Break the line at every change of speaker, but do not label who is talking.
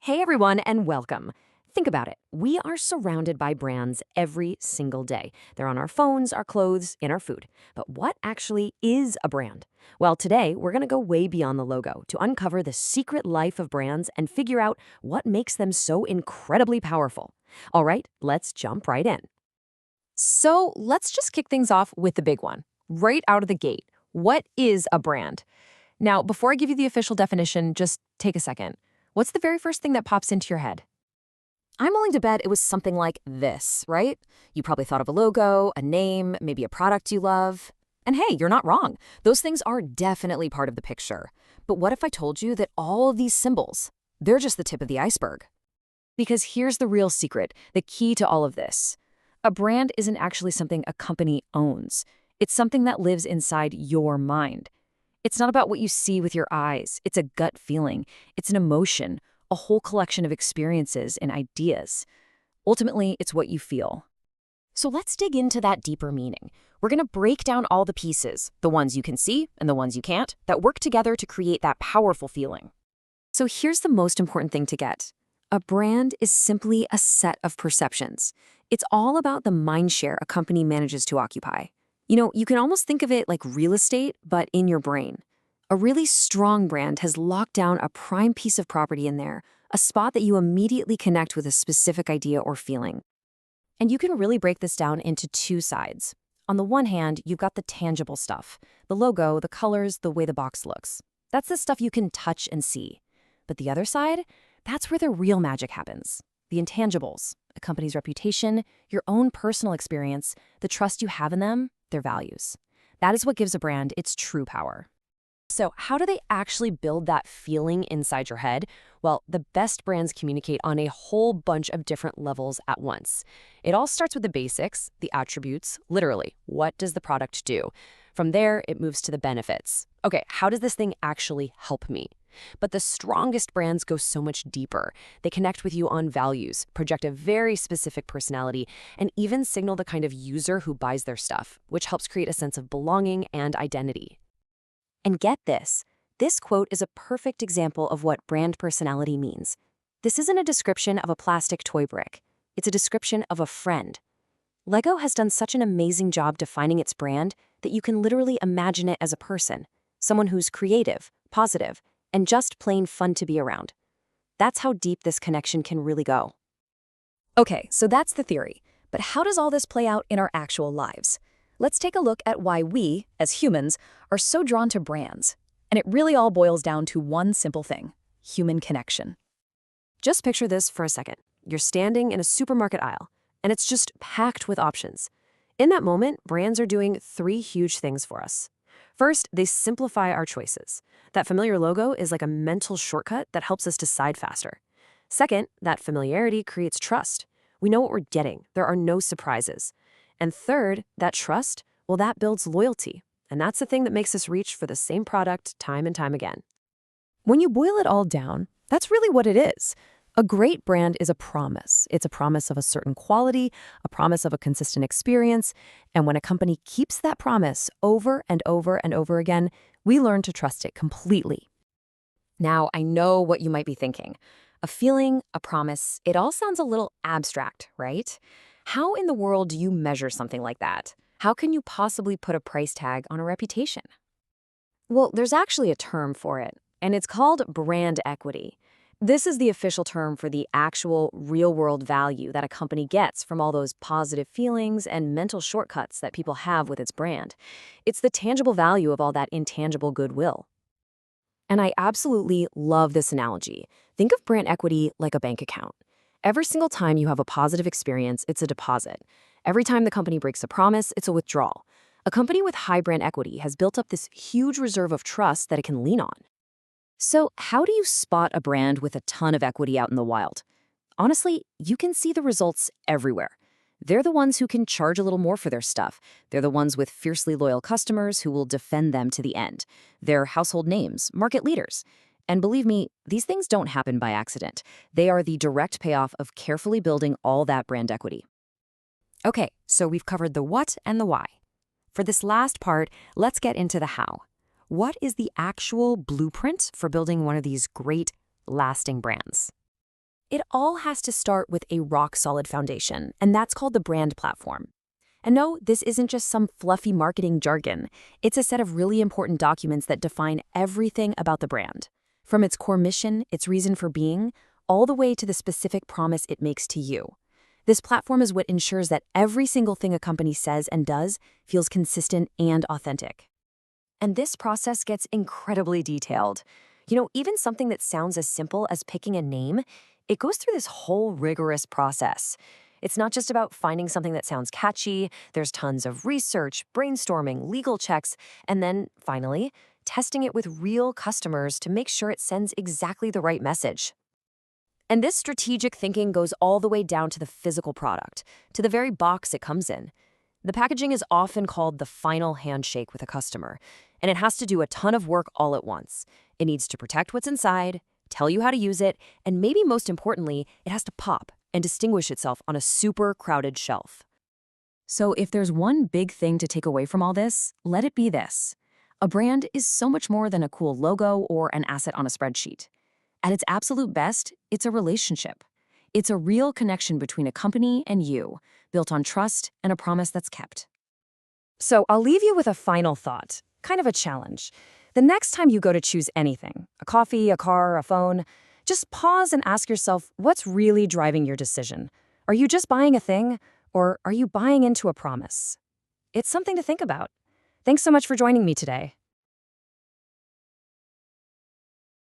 Hey everyone, and welcome. Think about it. We are surrounded by brands every single day. They're on our phones, our clothes, in our food. But what actually is a brand? Well, today we're going to go way beyond the logo to uncover the secret life of brands and figure out what makes them so incredibly powerful. All right, let's jump right in. So let's just kick things off with the big one. Right out of the gate, what is a brand? Now, before I give you the official definition, just take a second. What's the very first thing that pops into your head? I'm willing to bet it was something like this, right? You probably thought of a logo, a name, maybe a product you love. And hey, you're not wrong. Those things are definitely part of the picture. But what if I told you that all of these symbols, they're just the tip of the iceberg? Because here's the real secret, the key to all of this. A brand isn't actually something a company owns. It's something that lives inside your mind. It's not about what you see with your eyes. It's a gut feeling. It's an emotion, a whole collection of experiences and ideas. Ultimately, it's what you feel. So let's dig into that deeper meaning. We're going to break down all the pieces, the ones you can see and the ones you can't, that work together to create that powerful feeling. So here's the most important thing to get. A brand is simply a set of perceptions. It's all about the mind share a company manages to occupy. You can almost think of it like real estate, but in your brain. A really strong brand has locked down a prime piece of property in there, a spot that you immediately connect with a specific idea or feeling. And you can really break this down into two sides. On the one hand, you've got the tangible stuff, the logo, the colors, the way the box looks. That's the stuff you can touch and see. But the other side, that's where the real magic happens. The intangibles, a company's reputation, your own personal experience, the trust you have in them, their values. That is what gives a brand its true power. So how do they actually build that feeling inside your head? Well, the best brands communicate on a whole bunch of different levels at once. It all starts with the basics, the attributes, literally, what does the product do? From there, it moves to the benefits. Okay, how does this thing actually help me? But the strongest brands go so much deeper. They connect with you on values, project a very specific personality, and even signal the kind of user who buys their stuff, which helps create a sense of belonging and identity. And get this quote is a perfect example of what brand personality means. This isn't a description of a plastic toy brick. It's a description of a friend. Lego has done such an amazing job defining its brand that you can literally imagine it as a person, someone who's creative, positive, and just plain fun to be around. That's how deep this connection can really go. Okay, so that's the theory. But how does all this play out in our actual lives? Let's take a look at why we, as humans, are so drawn to brands. And it really all boils down to one simple thing: human connection. Just picture this for a second. You're standing in a supermarket aisle, and it's just packed with options. In that moment, brands are doing three huge things for us. First, they simplify our choices. That familiar logo is like a mental shortcut that helps us decide faster. Second, that familiarity creates trust. We know what we're getting. There are no surprises. And third, that trust, well, that builds loyalty. And that's the thing that makes us reach for the same product time and time again. When you boil it all down, that's really what it is. A great brand is a promise. It's a promise of a certain quality, a promise of a consistent experience. And when a company keeps that promise over and over and over again, we learn to trust it completely. Now, I know what you might be thinking. A feeling, a promise, it all sounds a little abstract, right? How in the world do you measure something like that? How can you possibly put a price tag on a reputation? Well, there's actually a term for it, and it's called brand equity. This is the official term for the actual real-world value that a company gets from all those positive feelings and mental shortcuts that people have with its brand. It's the tangible value of all that intangible goodwill. And I absolutely love this analogy. Think of brand equity like a bank account. Every single time you have a positive experience, it's a deposit. Every time the company breaks a promise, it's a withdrawal. A company with high brand equity has built up this huge reserve of trust that it can lean on. So how do you spot a brand with a ton of equity out in the wild? Honestly, you can see the results everywhere. They're the ones who can charge a little more for their stuff. They're the ones with fiercely loyal customers who will defend them to the end. They're household names, market leaders. And believe me, these things don't happen by accident. They are the direct payoff of carefully building all that brand equity. Okay, so we've covered the what and the why. For this last part, let's get into the how. What is the actual blueprint for building one of these great, lasting brands? It all has to start with a rock-solid foundation, and that's called the brand platform. And no, this isn't just some fluffy marketing jargon. It's a set of really important documents that define everything about the brand, from its core mission, its reason for being, all the way to the specific promise it makes to you. This platform is what ensures that every single thing a company says and does feels consistent and authentic. And this process gets incredibly detailed. Even something that sounds as simple as picking a name, it goes through this whole rigorous process. It's not just about finding something that sounds catchy. There's tons of research, brainstorming, legal checks, and then, finally, testing it with real customers to make sure it sends exactly the right message. And this strategic thinking goes all the way down to the physical product, to the very box it comes in. The packaging is often called the final handshake with a customer, and it has to do a ton of work all at once. It needs to protect what's inside, tell you how to use it, and maybe most importantly, it has to pop and distinguish itself on a super crowded shelf. So if there's one big thing to take away from all this, let it be this. A brand is so much more than a cool logo or an asset on a spreadsheet. At its absolute best, it's a relationship. It's a real connection between a company and you, built on trust and a promise that's kept. So I'll leave you with a final thought, kind of a challenge. The next time you go to choose anything, a coffee, a car, a phone, just pause and ask yourself what's really driving your decision. Are you just buying a thing, or are you buying into a promise? It's something to think about. Thanks so much for joining me today.